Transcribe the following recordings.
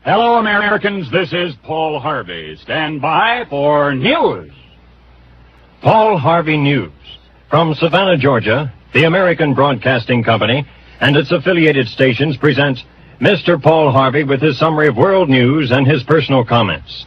Hello, Americans. This is Paul Harvey. Stand by for news. Paul Harvey News. From Savannah, Georgia, the American Broadcasting Company and its affiliated stations present Mr. Paul Harvey with his summary of world news and his personal comments.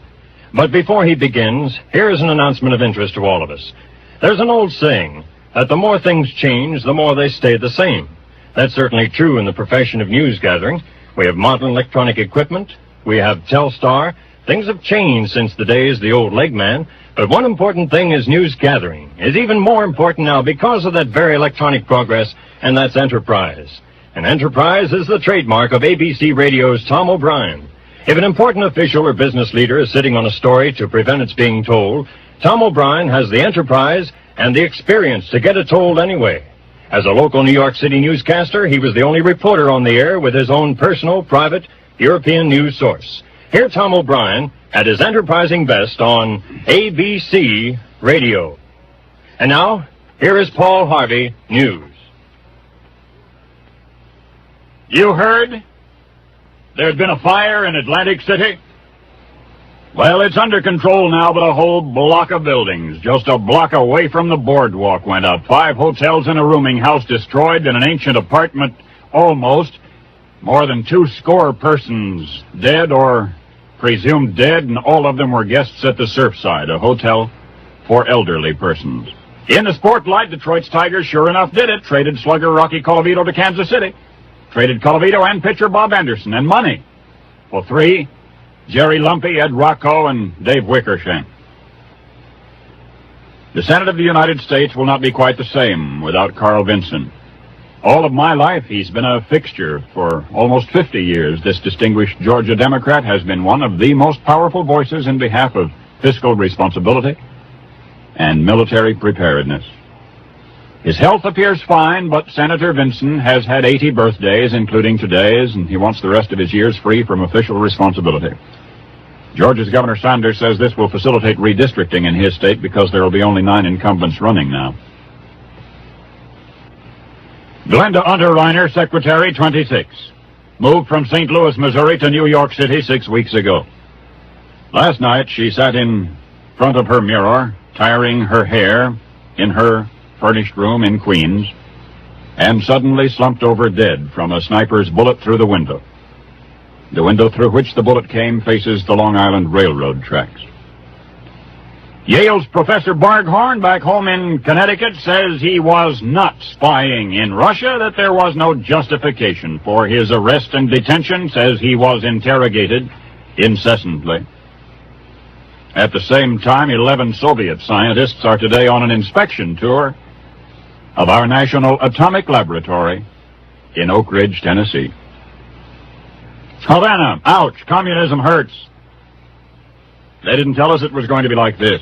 But before he begins, here is an announcement of interest to all of us. There's an old saying that the more things change, the more they stay the same. That's certainly true in the profession of news gathering. We have modern electronic equipment. We have Telstar. Things have changed since the days of the old leg man. But one important thing is news gathering is even more important now because of that very electronic progress, and that's enterprise. And enterprise is the trademark of ABC Radio's Tom O'Brien. If an important official or business leader is sitting on a story to prevent its being told, Tom O'Brien has the enterprise and the experience to get it told anyway. As a local New York City newscaster, he was the only reporter on the air with his own personal, private, European news source. Hear Tom O'Brien at his enterprising best on ABC Radio. And now, here is Paul Harvey News. You heard? There's been a fire in Atlantic City? Well, it's under control now, but a whole block of buildings, just a block away from the boardwalk, went up. 5 hotels and a rooming house destroyed, and an ancient apartment almost. More than 200 persons dead or presumed dead, and all of them were guests at the Surfside, a hotel for elderly persons. In the spotlight, Detroit's Tigers sure enough did it. Traded slugger Rocky Colavito to Kansas City. Traded Colavito and pitcher Bob Anderson, and money for 3, Jerry Lumpy, Ed Rocco, and Dave Wickersham. The Senate of the United States will not be quite the same without Carl Vinson. All of my life, he's been a fixture. For almost 50 years, this distinguished Georgia Democrat has been one of the most powerful voices in behalf of fiscal responsibility and military preparedness. His health appears fine, but Senator Vinson has had 80 birthdays, including today's, and he wants the rest of his years free from official responsibility. Georgia's Governor Sanders says this will facilitate redistricting in his state because there will be only 9 incumbents running now. Glenda Unterreiner, Secretary, 26. Moved from St. Louis, Missouri to New York City 6 weeks ago. Last night, she sat in front of her mirror, tiring her hair in her furnished room in Queens, and suddenly slumped over dead from a sniper's bullet through the window. The window through which the bullet came faces the Long Island Railroad tracks. Yale's Professor Barghorn back home in Connecticut says he was not spying in Russia, that there was no justification for his arrest and detention, says he was interrogated incessantly. At the same time, 11 Soviet scientists are today on an inspection tour of our National Atomic Laboratory in Oak Ridge, Tennessee. Havana, ouch, communism hurts. They didn't tell us it was going to be like this.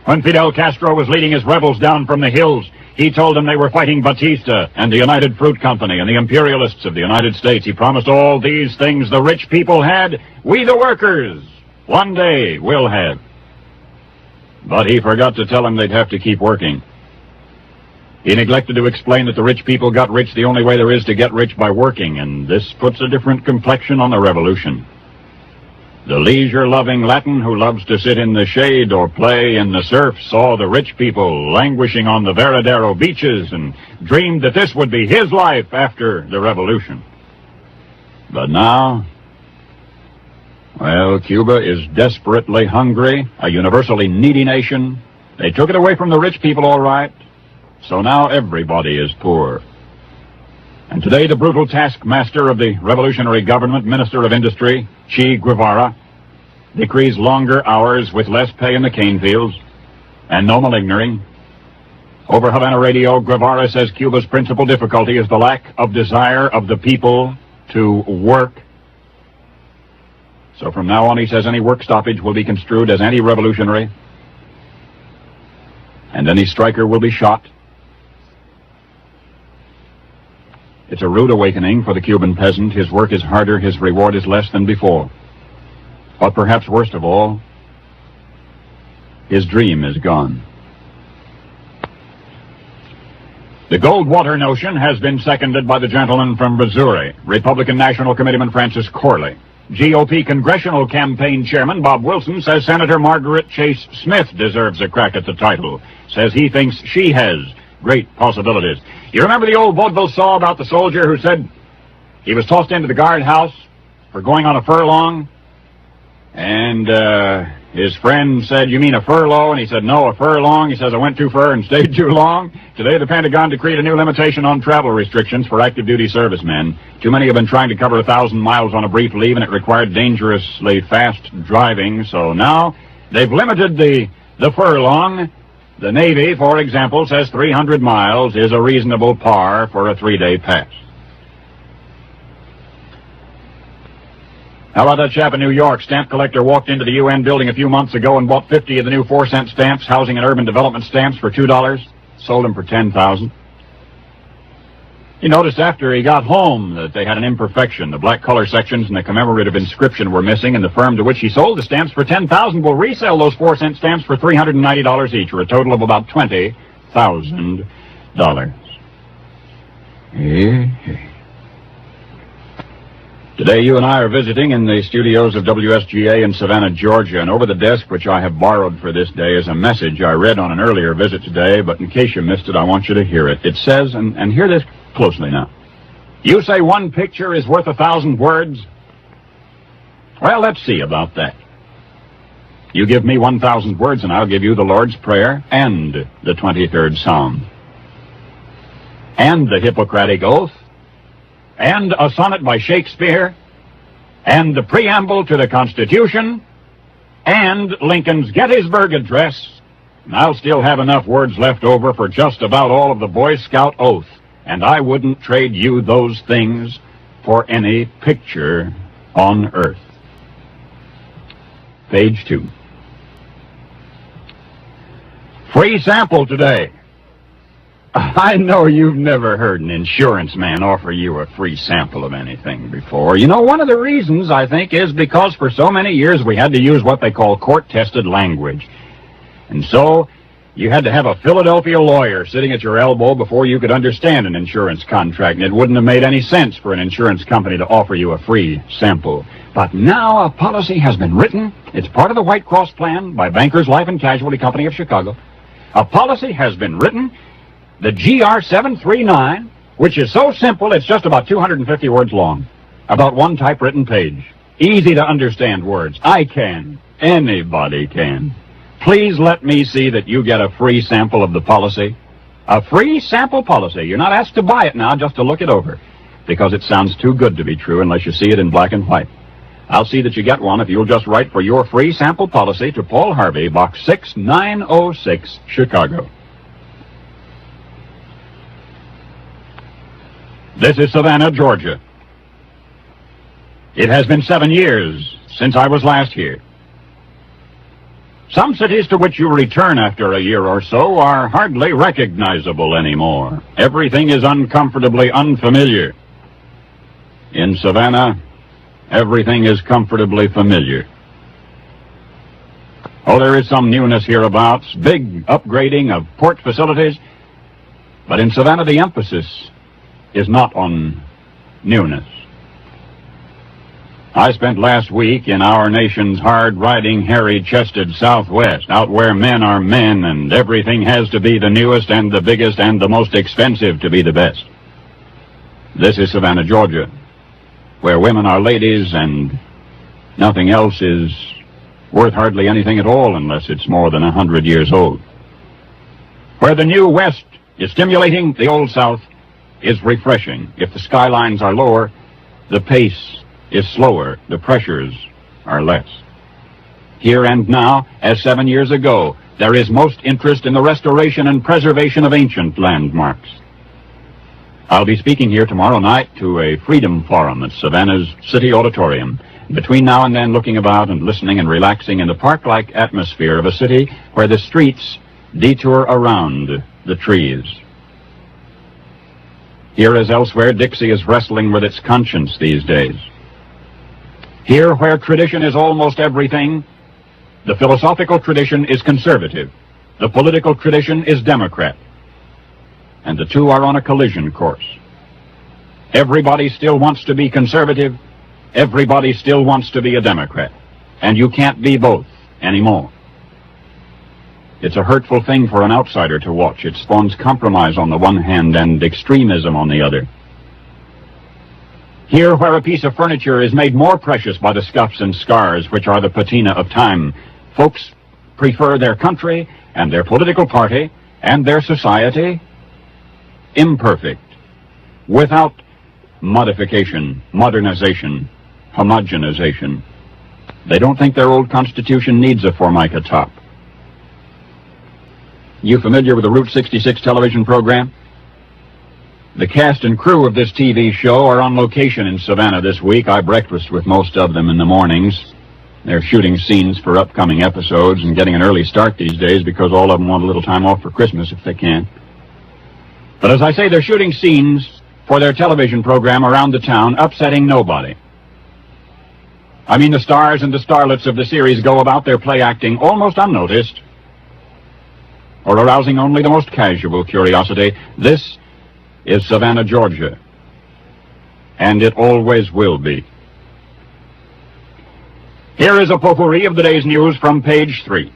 When Fidel Castro was leading his rebels down from the hills, he told them they were fighting Batista and the United Fruit Company and the imperialists of the United States. He promised all these things the rich people had, we the workers, one day will have. But he forgot to tell them they'd have to keep working. He neglected to explain that the rich people got rich the only way there is to get rich, by working, and this puts a different complexion on the revolution. The leisure-loving Latin who loves to sit in the shade or play in the surf saw the rich people languishing on the Veradero beaches and dreamed that this would be his life after the revolution. But now, well, Cuba is desperately hungry, a universally needy nation. They took it away from the rich people, all right, so now everybody is poor. And today the brutal taskmaster of the revolutionary government, Minister of Industry, Che Guevara, decrees longer hours with less pay in the cane fields and no malignery. Over Havana Radio, Guevara says Cuba's principal difficulty is the lack of desire of the people to work. So from now on, he says, any work stoppage will be construed as anti-revolutionary, and any striker will be shot. It's a rude awakening for the Cuban peasant. His work is harder, his reward is less than before. But perhaps worst of all, his dream is gone. The Goldwater notion has been seconded by the gentleman from Missouri, Republican National Committeeman Francis Corley. GOP congressional campaign chairman Bob Wilson says Senator Margaret Chase Smith deserves a crack at the title. Says he thinks she has great possibilities. You remember the old vaudeville saw about the soldier who said he was tossed into the guardhouse for going on a furlong? And his friend said, "You mean a furlough?" And he said, "No, a furlong." He says, "I went too far and stayed too long." Today, the Pentagon decreed a new limitation on travel restrictions for active duty servicemen. Too many have been trying to cover 1,000 miles on a brief leave, and it required dangerously fast driving. So now they've limited the furlong. The Navy, for example, says 300 miles is a reasonable par for a 3-day pass. How about that chap in New York? Stamp collector walked into the UN building a few months ago and bought 50 of the new 4-cent stamps, housing and urban development stamps, for $2. Sold them for $10,000. He noticed after he got home that they had an imperfection. The black color sections and the commemorative inscription were missing, and the firm to which he sold the stamps for $10,000 will resell those 4-cent stamps for $390 each, or a total of about $20,000. Today, you and I are visiting in the studios of WSGA in Savannah, Georgia, and over the desk, which I have borrowed for this day, is a message I read on an earlier visit today, but in case you missed it, I want you to hear it. It says, and hear this closely now, "You say one picture is worth 1,000 words? Well, let's see about that. You give me 1,000 words, and I'll give you the Lord's Prayer and the 23rd Psalm, and the Hippocratic Oath, and a sonnet by Shakespeare, and the preamble to the Constitution, and Lincoln's Gettysburg Address, and I'll still have enough words left over for just about all of the Boy Scout oath, and I wouldn't trade you those things for any picture on earth." Page 2. Free sample today. I know you've never heard an insurance man offer you a free sample of anything before. You know, one of the reasons, I think, is because for so many years we had to use what they call court-tested language. And so you had to have a Philadelphia lawyer sitting at your elbow before you could understand an insurance contract, and it wouldn't have made any sense for an insurance company to offer you a free sample. But now a policy has been written. It's part of the White Cross plan by Bankers Life and Casualty Company of Chicago. A policy has been written, the GR 739, which is so simple it's just about 250 words long. About one typewritten page. Easy to understand words. I can. Anybody can. Please let me see that you get a free sample of the policy. A free sample policy. You're not asked to buy it now, just to look it over, because it sounds too good to be true unless you see it in black and white. I'll see that you get one if you'll just write for your free sample policy to Paul Harvey, Box 6906, Chicago. This is Savannah, Georgia. It has been 7 years since I was last here. Some cities to which you return after a year or so are hardly recognizable anymore. Everything is uncomfortably unfamiliar. In Savannah, everything is comfortably familiar. Oh, there is some newness hereabouts, big upgrading of port facilities, but in Savannah the emphasis is not on newness. I spent last week in our nation's hard-riding, hairy-chested Southwest, out where men are men and everything has to be the newest and the biggest and the most expensive to be the best. This is Savannah, Georgia, where women are ladies and nothing else is worth hardly anything at all unless it's more than 100 years old. Where the new West is stimulating, the old South is refreshing. If the skylines are lower, the pace is slower, the pressures are less. Here and now, as 7 years ago, there is most interest in the restoration and preservation of ancient landmarks. I'll be speaking here tomorrow night to a Freedom Forum at Savannah's City Auditorium. Between now and then, looking about and listening and relaxing in the park-like atmosphere of a city where the streets detour around the trees. Here as elsewhere, Dixie is wrestling with its conscience these days. Here, where tradition is almost everything, the philosophical tradition is conservative. The political tradition is Democrat. And the two are on a collision course. Everybody still wants to be conservative. everybody still wants to be a Democrat, and you can't be both anymore. It's a hurtful thing for an outsider to watch. It spawns compromise on the one hand and extremism on the other. Here, where a piece of furniture is made more precious by the scuffs and scars which are the patina of time, folks prefer their country and their political party and their society imperfect, without modification, modernization, homogenization. They don't think their old Constitution needs a Formica top. You familiar with the Route 66 television program? The cast and crew of this TV show are on location in Savannah this week. I breakfast with most of them in the mornings. They're shooting scenes for upcoming episodes and getting an early start these days because all of them want a little time off for Christmas if they can. But as I say, they're shooting scenes for their television program around the town, upsetting nobody. I mean, the stars and the starlets of the series go about their play acting almost unnoticed, or arousing only the most casual curiosity. This is Savannah, Georgia, and it always will be. Here is a potpourri of the day's news from page 3.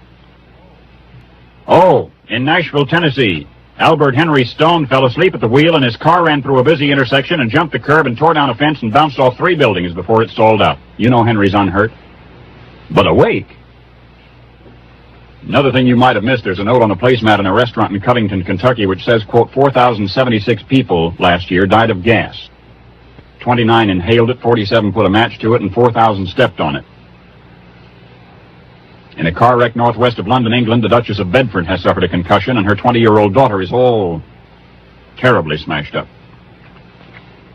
Oh, in Nashville, Tennessee, Albert Henry Stone fell asleep at the wheel and his car ran through a busy intersection and jumped a curb and tore down a fence and bounced off 3 buildings before it stalled out. You know Henry's unhurt, but awake. Another thing you might have missed, there's a note on the placemat in a restaurant in Covington, Kentucky, which says, quote, 4,076 people last year died of gas. 29 inhaled it, 47 put a match to it, and 4,000 stepped on it. In a car wreck northwest of London, England, the Duchess of Bedford has suffered a concussion, and her 20-year-old daughter is all terribly smashed up.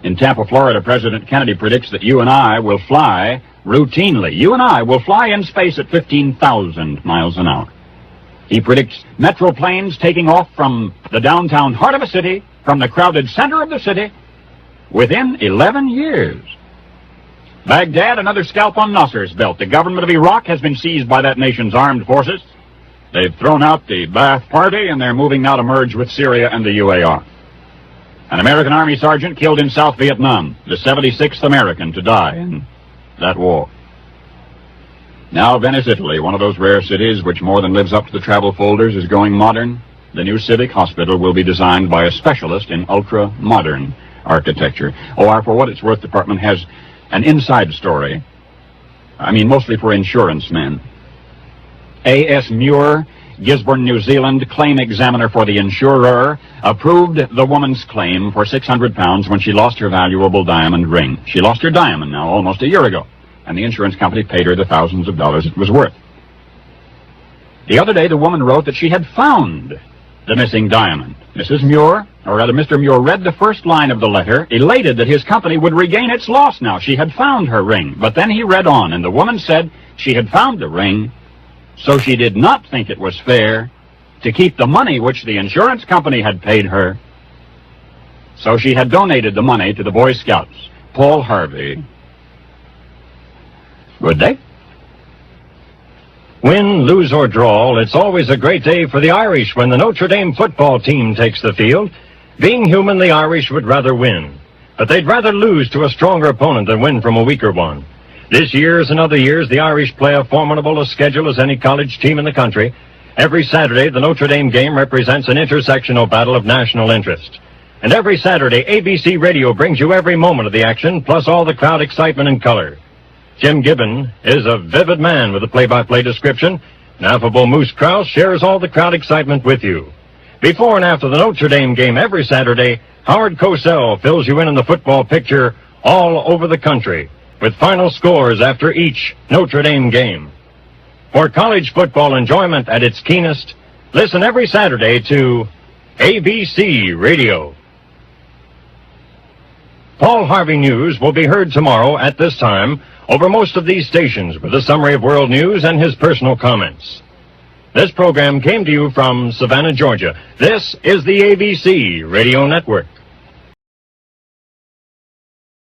In Tampa, Florida, President Kennedy predicts that you and I will fly routinely. You and I will fly in space at 15,000 miles an hour. He predicts metro planes taking off from the downtown heart of a city, from the crowded center of the city, within 11 years. Baghdad, another scalp on Nasser's belt. The government of Iraq has been seized by that nation's armed forces. They've thrown out the Ba'ath Party, and they're moving now to merge with Syria and the UAR. An American Army sergeant killed in South Vietnam, the 76th American to die in that war. Now Venice, Italy, one of those rare cities which more than lives up to the travel folders, is going modern. The new civic hospital will be designed by a specialist in ultra-modern architecture. Our For What It's Worth department has an inside story. I mean, mostly for insurance men. A.S. Muir, Gisborne, New Zealand, claim examiner for the insurer, approved the woman's claim for £600 when she lost her valuable diamond ring. She lost her diamond now almost a year ago, and the insurance company paid her the thousands of dollars it was worth. The other day, the woman wrote that she had found the missing diamond. Mrs. Muir, or rather Mr. Muir, read the first line of the letter, elated that his company would regain its loss now. She had found her ring. But then he read on, and the woman said she had found the ring, so she did not think it was fair to keep the money which the insurance company had paid her. So she had donated the money to the Boy Scouts. Paul Harvey. Good day. Win, lose, or draw, it's always a great day for the Irish when the Notre Dame football team takes the field. Being human, the Irish would rather win, but they'd rather lose to a stronger opponent than win from a weaker one. This year, as in other years, the Irish play a formidable schedule as any college team in the country. Every Saturday, the Notre Dame game represents an intersectional battle of national interest. And every Saturday, ABC Radio brings you every moment of the action, plus all the crowd excitement and color. Jim Gibbon is a vivid man with a play-by-play description, and affable Moose Krause shares all the crowd excitement with you. Before and after the Notre Dame game every Saturday, Howard Cosell fills you in the football picture all over the country, with final scores after each Notre Dame game. For college football enjoyment at its keenest, listen every Saturday to ABC Radio. Paul Harvey News will be heard tomorrow at this time over most of these stations with a summary of world news and his personal comments. This program came to you from Savannah, Georgia. This is the ABC Radio Network.